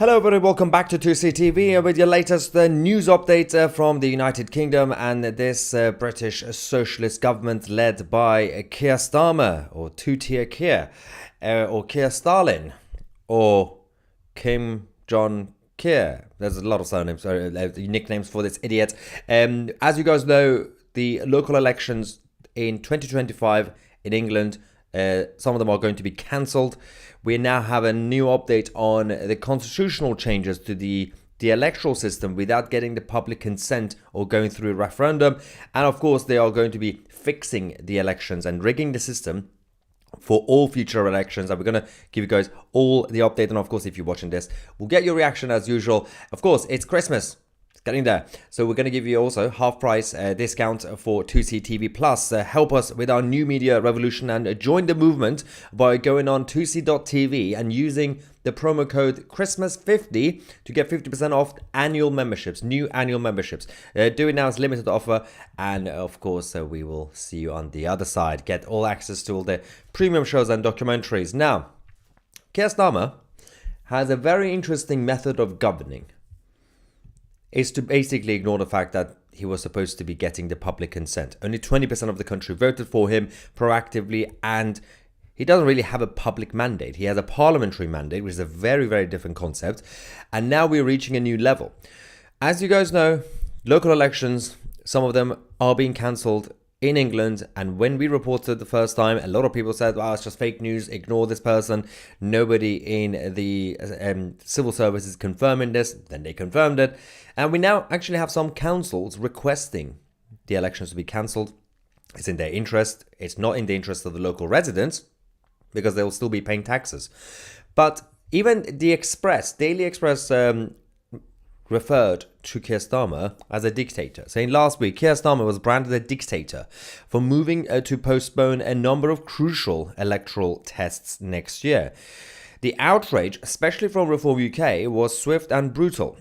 Hello everybody, welcome back to 2CTV with your latest news update from the United Kingdom and this British socialist government led by Keir Starmer, or two-tier Keir, or Keir Stalin, or Kim John Keir. There's a lot of surnames, nicknames for this idiot. As you guys know, the local elections in 2025 in England, some of them are going to be cancelled. We now have a new update on the constitutional changes to the electoral system without getting the public consent or going through a referendum. And of course, they are going to be fixing the elections and rigging the system for all future elections. And we're going to give you guys all the update. And of course, if you're watching this, we'll get your reaction as usual. Of course, it's Christmas. Getting there. So we're going to give you also half price discount for 2CTV Plus. Help us with our new media revolution and join the movement by going on 2c.tv and using the promo code Christmas50 to get 50% off annual memberships, new annual memberships. Do it now, it's limited offer. And of course, we will see you on the other side. Get all access to all the premium shows and documentaries. Now, Keir Starmer has a very interesting method of governing. Is to basically ignore the fact that he was supposed to be getting the public consent. Only 20% of the country voted for him proactively, and he doesn't really have a public mandate. He has a parliamentary mandate, which is a very, very different concept. And now we're reaching a new level. As you guys know, local elections, some of them are being cancelled in England. And when we reported the first time, a lot of people said, wow, it's just fake news, ignore this person. Nobody in the civil service is confirming this. Then they confirmed it. And we now actually have some councils requesting the elections to be cancelled. It's in their interest. It's not in the interest of the local residents because they will still be paying taxes. But even the Daily Express referred to Keir Starmer as a dictator, saying last week Keir Starmer was branded a dictator for moving to postpone a number of crucial electoral tests next year. The outrage, especially from Reform UK, was swift and brutal,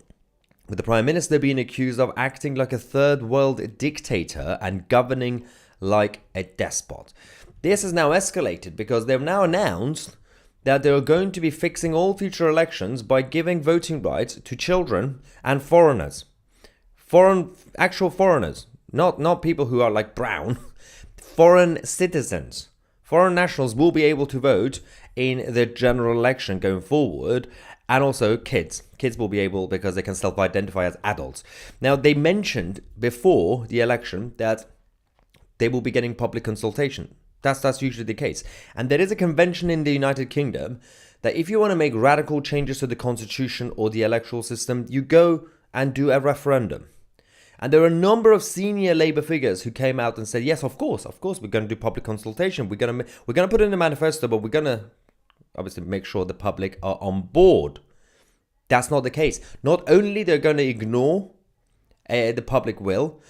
with the Prime Minister being accused of acting like a third world dictator and governing like a despot. This has now escalated because they've now announced that they are going to be fixing all future elections by giving voting rights to children and foreigners. Actual foreigners, not people who are like brown. Foreign citizens. Foreign nationals will be able to vote in the general election going forward. And also kids. Kids will be able because they can self-identify as adults. Now, they mentioned before the election that they will be getting public consultation. That's usually the case. And there is a convention in the United Kingdom that if you want to make radical changes to the constitution or the electoral system, you go and do a referendum. And there are a number of senior Labour figures who came out and said, yes, of course, we're going to do public consultation. We're going to put it in the manifesto, but we're going to obviously make sure the public are on board. That's not the case. Not only they're going to ignore the public will,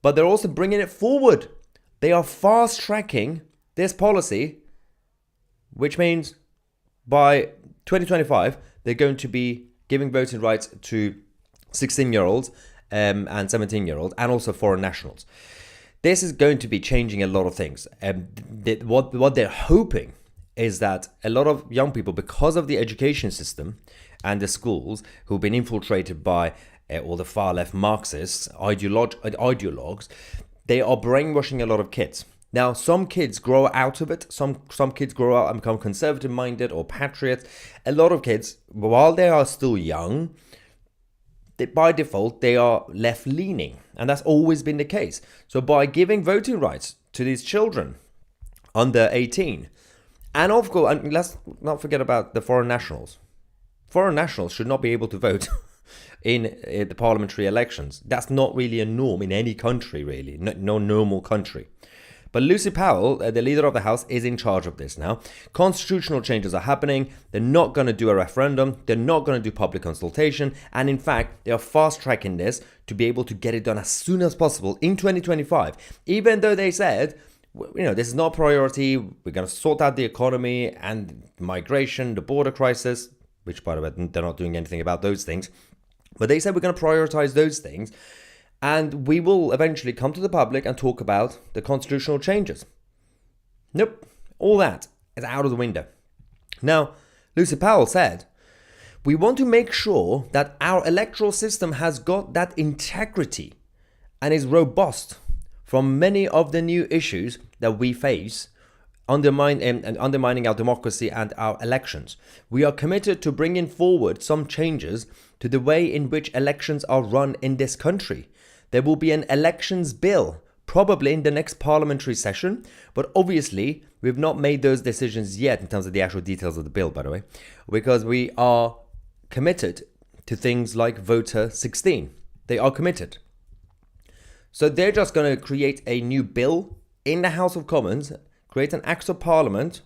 but they're also bringing it forward. They are fast tracking this policy, which means by 2025, they're going to be giving voting rights to 16-year-olds and 17-year-olds and also foreign nationals. This is going to be changing a lot of things. What they're hoping is that a lot of young people, because of the education system and the schools who've been infiltrated by all the far-left Marxists, ideologues, they are brainwashing a lot of kids. Now, some kids grow out of it. Some kids grow out and become conservative-minded or patriots. A lot of kids, while they are still young, by default, they are left-leaning. And that's always been the case. So by giving voting rights to these children under 18, and of course, and let's not forget about the foreign nationals. Foreign nationals should not be able to vote in the parliamentary elections. That's not really a norm in any country, really. No normal country. But Lucy Powell, the leader of the House, is in charge of this now. Constitutional changes are happening. They're not going to do a referendum. They're not going to do public consultation. And in fact, they are fast-tracking this to be able to get it done as soon as possible in 2025. Even though they said, this is not a priority. We're going to sort out the economy and migration, the border crisis, which, by the way, they're not doing anything about those things. But they said we're going to prioritize those things. And we will eventually come to the public and talk about the constitutional changes. Nope. All that is out of the window. Now, Lucy Powell said, We want to make sure that our electoral system has got that integrity and is robust from many of the new issues that we face, undermining our democracy and our elections. We are committed to bringing forward some changes to the way in which elections are run in this country. There will be an elections bill, probably in the next parliamentary session, but obviously we've not made those decisions yet in terms of the actual details of the bill, by the way, because we are committed to things like voter 16. They are committed. So they're just going to create a new bill in the House of Commons, create an act of parliament.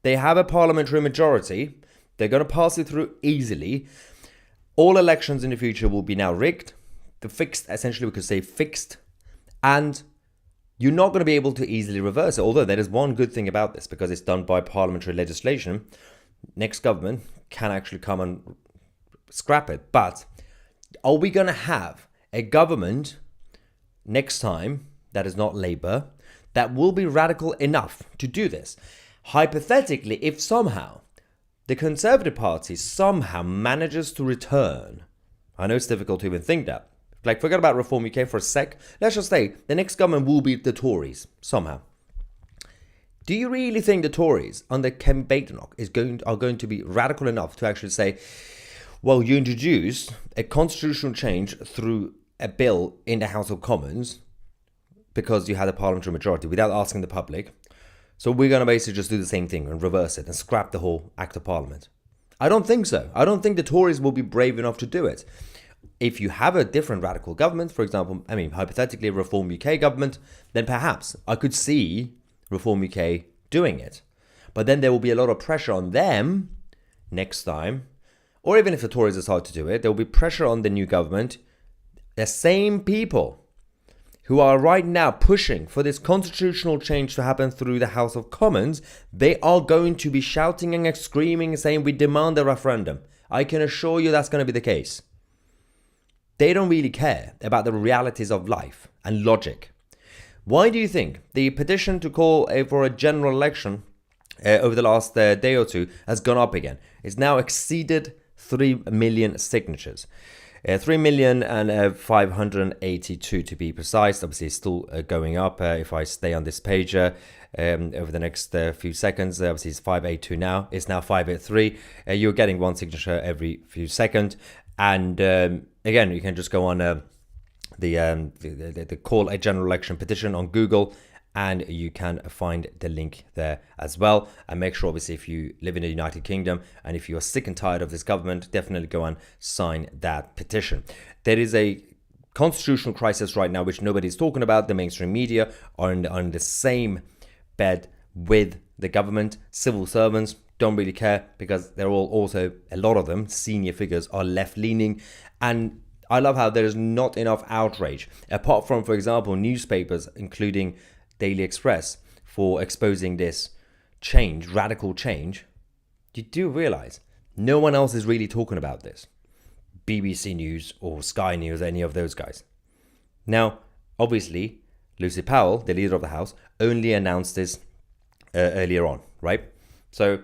They have a parliamentary majority. They're going to pass it through easily. All elections in the future will be now rigged. The fixed, essentially we could say fixed. And you're not going to be able to easily reverse it. Although there is one good thing about this, because it's done by parliamentary legislation. Next government can actually come and scrap it. But are we going to have a government next time that is not Labour that will be radical enough to do this? Hypothetically, if somehow the Conservative Party somehow manages to return, I know it's difficult to even think that. Like, forget about Reform UK for a sec. Let's just say the next government will be the Tories somehow. Do you really think the Tories under Ken Badenoch are going to be radical enough to actually say, well, you introduced a constitutional change through a bill in the House of Commons because you had a parliamentary majority without asking the public, so we're going to basically just do the same thing and reverse it and scrap the whole Act of Parliament? I don't think so. I don't think the Tories will be brave enough to do it. If you have a different radical government, for example, hypothetically a Reform UK government, then perhaps I could see Reform UK doing it. But then there will be a lot of pressure on them next time, or even if the Tories decide to do it, there will be pressure on the new government. The same people who are right now pushing for this constitutional change to happen through the House of Commons, they are going to be shouting and screaming and saying, we demand a referendum. I can assure you that's going to be the case. They don't really care about the realities of life and logic. Why do you think the petition to call for a general election over the last day or two has gone up again? It's now exceeded 3 million signatures. 3,582,000 to be precise. Obviously, it's still going up. If I stay on this page over the next few seconds, obviously it's 582 now. It's now 583. You're getting one signature every few seconds. And again, you can just go on the call a general election petition on Google, and you can find the link there as well. And make sure, obviously, if you live in the United Kingdom and if you are sick and tired of this government, definitely go and sign that petition. There is a constitutional crisis right now, which nobody's talking about. The mainstream media are on the same bed with the government. Civil servants don't really care because they're all also, a lot of them, senior figures, are left-leaning. And I love how there is not enough outrage, apart from, for example, newspapers, including Daily Express, for exposing this change, radical change. You do realize no one else is really talking about this. BBC News or Sky News, any of those guys. Now, obviously, Lucy Powell, the leader of the House, only announced this earlier on, right? So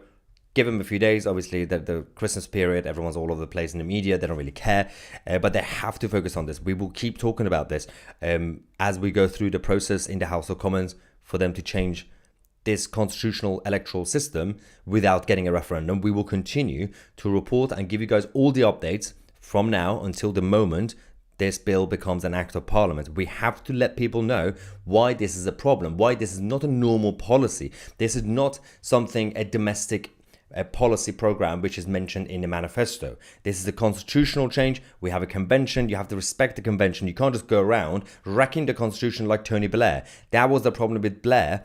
give them a few days. Obviously, the Christmas period, everyone's all over the place in the media. They don't really care, but they have to focus on this. We will keep talking about this as we go through the process in the House of Commons for them to change this constitutional electoral system without getting a referendum. We will continue to report and give you guys all the updates from now until the moment this bill becomes an act of parliament. We have to let people know why this is a problem, why this is not a normal policy. This is not something, a domestic policy program which is mentioned in the manifesto. This is a constitutional change. We have a convention. You have to respect the convention. You can't just go around wrecking the constitution like Tony Blair. That was the problem with Blair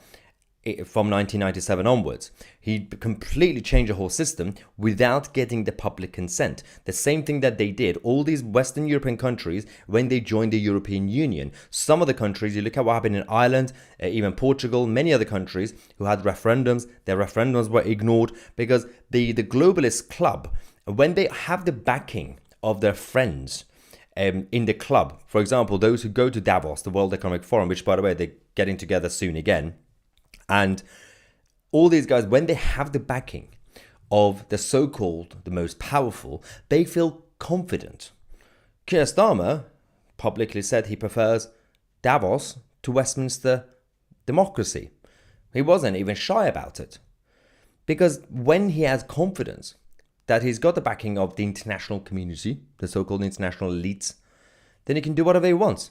from 1997 onwards. He completely changed the whole system without getting the public consent. The same thing that they did, all these Western European countries, when they joined the European Union. Some of the countries, you look at what happened in Ireland, even Portugal, many other countries who had referendums, their referendums were ignored because the globalist club, when they have the backing of their friends in the club, for example, those who go to Davos, the World Economic Forum, which, by the way, they're getting together soon again, and all these guys, when they have the backing of the so-called, the most powerful, they feel confident. Keir Starmer publicly said he prefers Davos to Westminster democracy. He wasn't even shy about it. Because when he has confidence that he's got the backing of the international community, the so-called international elites, then he can do whatever he wants.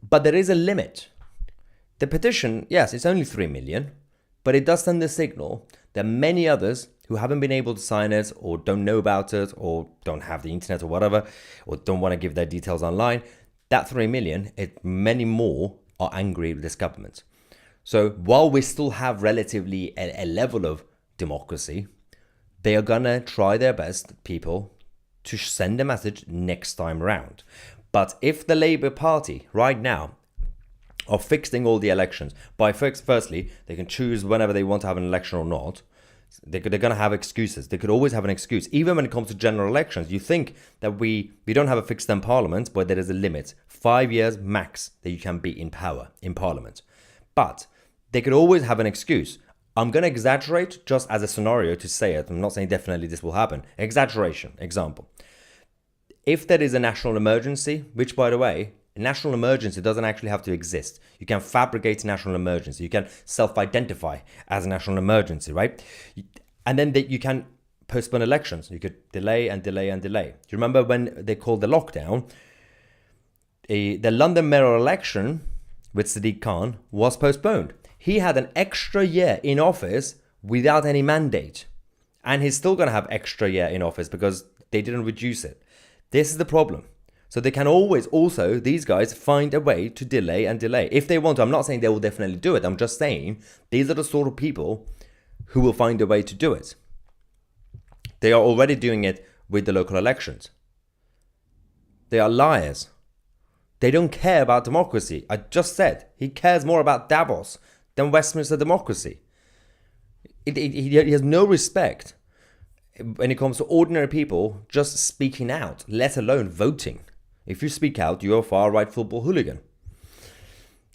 But there is a limit. The petition, yes, it's only 3 million, but it does send the signal that many others who haven't been able to sign it or don't know about it or don't have the internet or whatever, or don't want to give their details online, that 3 million, many more are angry with this government. So while we still have relatively a level of democracy, they are going to try their best, people, to send a message next time around. But if the Labour Party right now are fixing all the elections, firstly, they can choose whenever they want to have an election or not. They're going to have excuses. They could always have an excuse. Even when it comes to general elections, you think that we don't have a fixed term parliament, but there is a limit. 5 years max that you can be in power in parliament. But they could always have an excuse. I'm going to exaggerate just as a scenario to say it. I'm not saying definitely this will happen. Exaggeration, example. If there is a national emergency, which by the way, a national emergency doesn't actually have to exist. You can fabricate a national emergency. You can self-identify as a national emergency, right? And then you can postpone elections. You could delay and delay and delay. Do you remember when they called the lockdown? The London mayoral election with Sadiq Khan was postponed. He had an extra year in office without any mandate. And he's still going to have extra year in office because they didn't reduce it. This is the problem. So they can always also, these guys, find a way to delay and delay. If they want to, I'm not saying they will definitely do it. I'm just saying these are the sort of people who will find a way to do it. They are already doing it with the local elections. They are liars. They don't care about democracy. I just said he cares more about Davos than Westminster democracy. He has no respect when it comes to ordinary people just speaking out, let alone voting. If you speak out, you're a far-right football hooligan.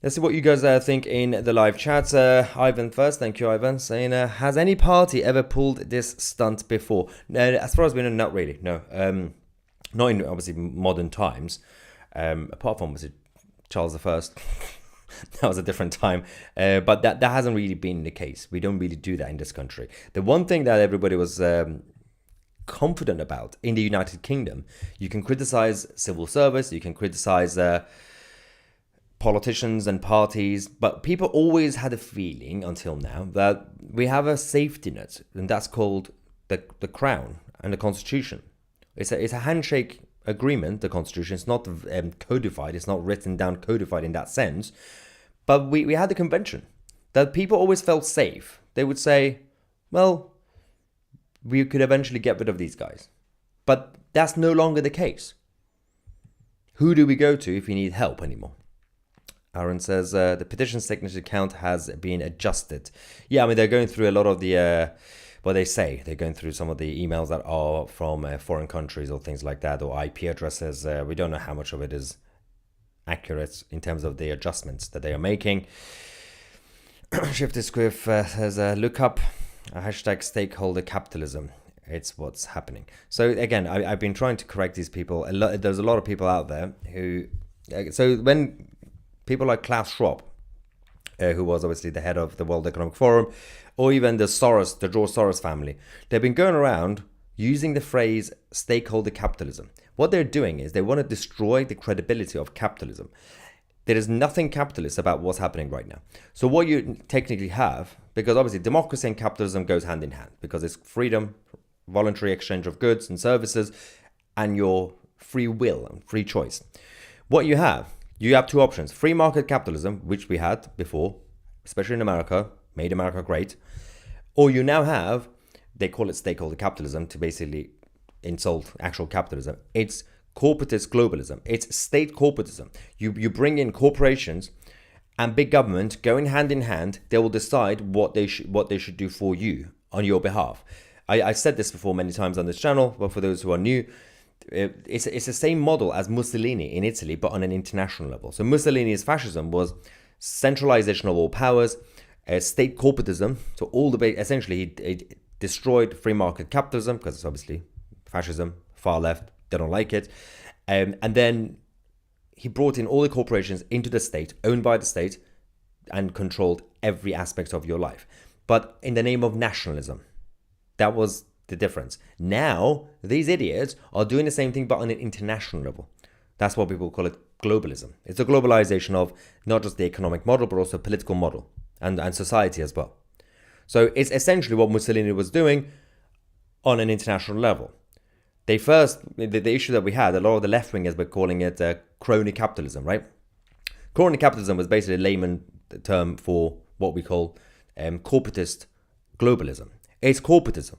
Let's see what you guys think in the live chat. Ivan first, thank you, Ivan, saying, has any party ever pulled this stunt before? No, as far as we know, not really, no. Not in, obviously, modern times. Apart from, was it Charles I? That was a different time. But that hasn't really been the case. We don't really do that in this country. The one thing that everybody was confident about in the United Kingdom, you can criticize civil service, you can criticize politicians and parties, but people always had a feeling until now that we have a safety net, and that's called the Crown and the Constitution. It's a handshake agreement, the Constitution. It's not codified, it's not written down codified in that sense, but we had the convention that people always felt safe. They would say, well, we could eventually get rid of these guys. But that's no longer the case. Who do we go to if we need help anymore? Aaron says, the petition signature count has been adjusted. Yeah, I mean, they're going through a lot of the, they say, they're going through some of the emails that are from foreign countries or things like that, or IP addresses. We don't know how much of it is accurate in terms of the adjustments that they are making. Shifty Squiff says, look up hashtag stakeholder capitalism. It's what's happening. So again, I've been trying to correct these people. There's a lot of people out there who... So when people like Klaus Schwab, who was obviously the head of the World Economic Forum, or even the George Soros family, they've been going around using the phrase stakeholder capitalism. What they're doing is they want to destroy the credibility of capitalism. There is nothing capitalist about what's happening right now. So what you technically have, because obviously democracy and capitalism goes hand in hand, because it's freedom, voluntary exchange of goods and services, and your free will and free choice. What you have two options. Free market capitalism, which we had before, especially in America, made America great. Or you now have, they call it stakeholder capitalism to basically insult actual capitalism. It's corporatist globalism. It's state corporatism. You bring in corporations and big government going hand in hand. They will decide what they should do for you on your behalf. I said this before many times on this channel, but for those who are new, it's the same model as Mussolini in Italy, but on an international level. So Mussolini's fascism was centralization of all powers, state corporatism. So all the essentially he destroyed free market capitalism, because it's obviously fascism, far left, they don't like it. And then he brought in all the corporations into the state, owned by the state, and controlled every aspect of your life. But in the name of nationalism. That was the difference. Now, these idiots are doing the same thing, but on an international level. That's what people call it globalism. It's a globalization of not just the economic model, but also political model and society as well. So it's essentially what Mussolini was doing on an international level. The issue that we had, a lot of the left-wingers were calling it crony capitalism, right? Crony capitalism was basically a layman term for what we call corporatist globalism. It's corporatism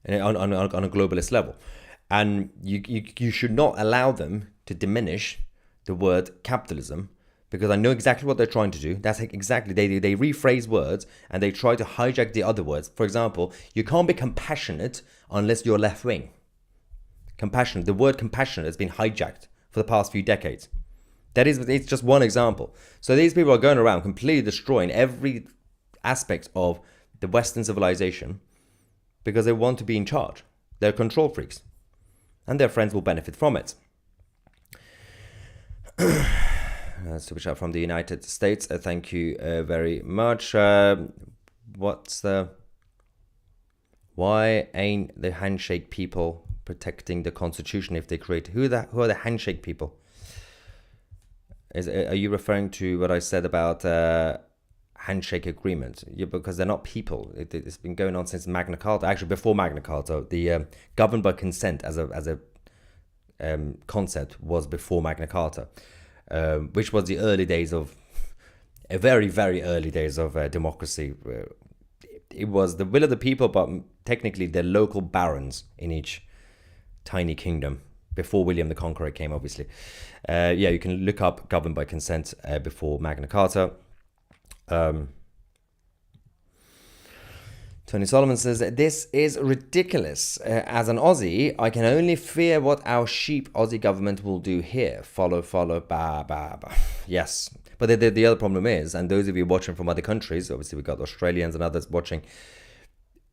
on a globalist level. And you should not allow them to diminish the word capitalism, because I know exactly what they're trying to do. That's exactly, they rephrase words and they try to hijack the other words. For example, you can't be compassionate unless you're left-wing. Compassionate, the word compassionate has been hijacked for the past few decades. It's just one example. So these people are going around completely destroying every aspect of the Western civilization because they want to be in charge. They're control freaks. And their friends will benefit from it. Super chat from the United States. Thank you very much. Why ain't the handshake people protecting the Constitution if they create? Who are the handshake people? Are you referring to what I said about handshake agreement? Yeah, because they're not people. It's been going on since Magna Carta. Actually, before Magna Carta, the governed by consent as a concept was before Magna Carta, which was the early days of a very, very early days of democracy. It was the will of the people, but technically the local barons in each tiny kingdom. Before William the Conqueror came, obviously. You can look up governed by consent before Magna Carta. Tony Solomon says, this is ridiculous. As an Aussie, I can only fear what our sheep Aussie government will do here. Follow, ba, ba, ba. Yes. But the other problem is, and those of you watching from other countries, obviously we've got Australians and others watching,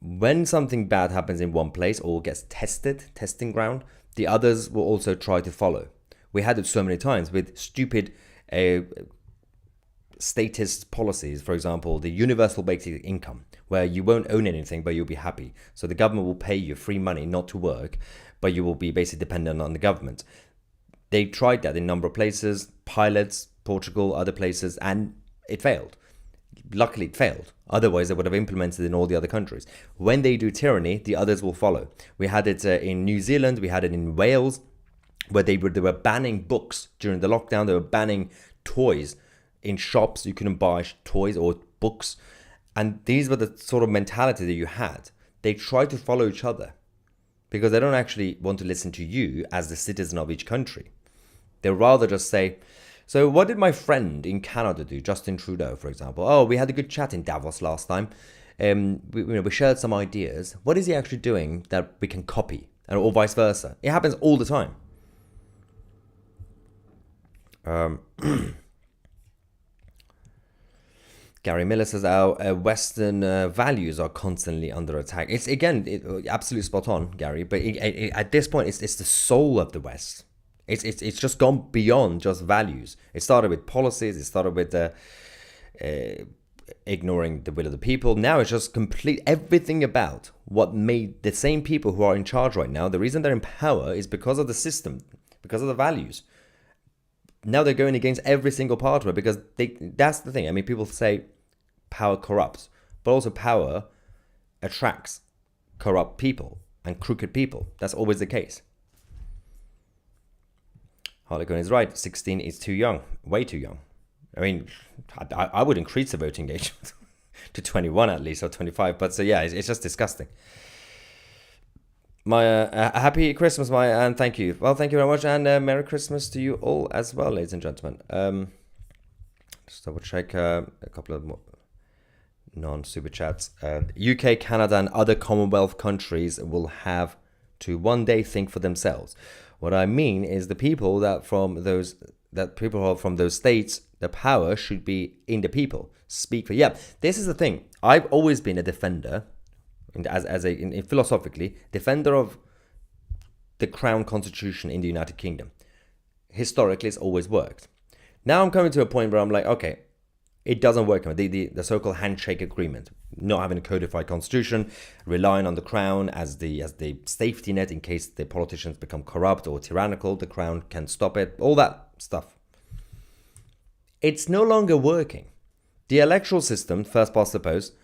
when something bad happens in one place or gets testing ground, the others will also try to follow. We had it so many times with stupid statist policies. For example, the universal basic income, where you won't own anything, but you'll be happy. So the government will pay you free money not to work, but you will be basically dependent on the government. They tried that in a number of places, pilots, Portugal, other places, and it failed. Luckily, it failed. Otherwise, they would have implemented it in all the other countries. When they do tyranny, the others will follow. We had it in New Zealand. We had it in Wales, where they were banning books during the lockdown. They were banning toys in shops. You couldn't buy toys or books. And these were the sort of mentality that you had. They try to follow each other because they don't actually want to listen to you as the citizen of each country. They rather just say, so what did my friend in Canada do, Justin Trudeau, for example? Oh, we had a good chat in Davos last time. We shared some ideas. What is he actually doing that we can copy? Or vice versa. It happens all the time. Gary Miller says our Western values are constantly under attack. It's, again, absolutely spot on, Gary. But at this point, it's the soul of the West. It's just gone beyond just values. It started with policies. It started with ignoring the will of the people. Now it's just everything about what made the same people who are in charge right now. The reason they're in power is because of the system, because of the values. Now they're going against every single part of it because that's the thing. I mean, people say power corrupts, but also power attracts corrupt people and crooked people. That's always the case. Harlequin is right. 16 is too young. Way too young. I mean, I would increase the voting age to 21 at least, or 25. But so, yeah, it's just disgusting. My happy Christmas, and thank you. Well, thank you very much, and Merry Christmas to you all as well, ladies and gentlemen. Just double check a couple of more non-super chats. UK, Canada, and other Commonwealth countries will have to one day think for themselves. What I mean is the people who are from those states, the power should be in the people. Speak for. Yeah, this is the thing. I've always been a defender and philosophically, defender of the Crown Constitution in the United Kingdom. Historically, it's always worked. Now I'm coming to a point where I'm like, okay, it doesn't work. The so-called handshake agreement, not having a codified constitution, relying on the crown as the safety net in case the politicians become corrupt or tyrannical, the crown can stop it, all that stuff. It's no longer working. The electoral system, first past the post,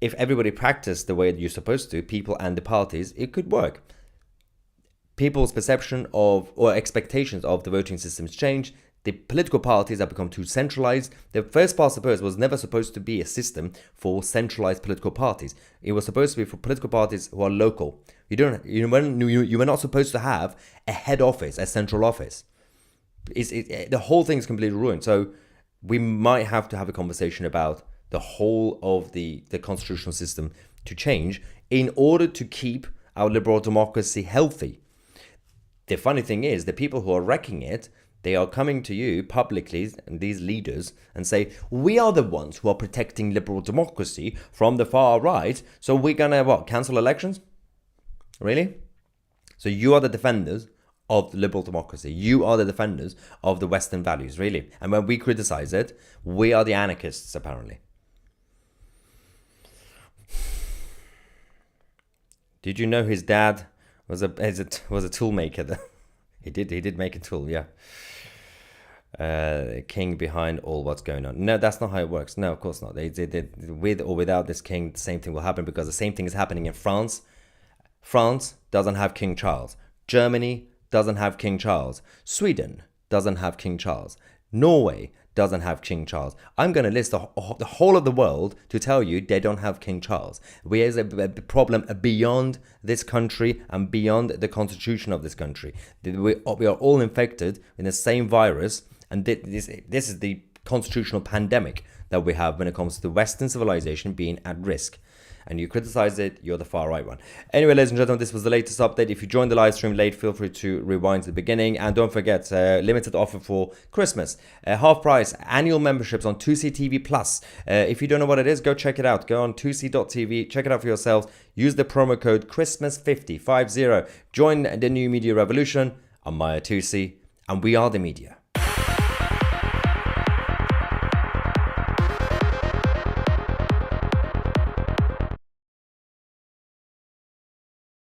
if everybody practiced the way you're supposed to, people and the parties, it could work. People's perception of or expectations of the voting systems change. The political parties have become too centralized. The first past the post was never supposed to be a system for centralized political parties. It was supposed to be for political parties who are local. You were not supposed to have a head office, a central office. The whole thing is completely ruined. So we might have to have a conversation about the whole of the constitutional system to change in order to keep our liberal democracy healthy. The funny thing is, the people who are wrecking it, they are coming to you publicly, and these leaders, and say, we are the ones who are protecting liberal democracy from the far right, so we're gonna, cancel elections? Really? So you are the defenders of liberal democracy. You are the defenders of the Western values, really. And when we criticize it, we are the anarchists, apparently. Did you know his dad was a tool maker? He did make a tool, yeah. King behind all what's going on. No, that's not how it works. No, of course not. They with or without this king, the same thing will happen, because the same thing is happening in France. France doesn't have King Charles. Germany doesn't have King Charles. Sweden doesn't have King Charles. Norway doesn't have King Charles. I'm going to list the whole of the world to tell you they don't have King Charles. We have a problem beyond this country and beyond the constitution of this country. We are all infected in the same virus, and this is the constitutional pandemic that we have when it comes to the Western civilization being at risk. And you criticize it, you're the far right one. Anyway, ladies and gentlemen, this was the latest update. If you joined the live stream late, feel free to rewind to the beginning. And don't forget, limited offer for Christmas. Half price, annual memberships on 2C TV Plus. If you don't know what it is, go check it out. Go on 2C.tv, check it out for yourselves. Use the promo code Christmas50. Join the new media revolution. I'm Maya 2C, and we are the media.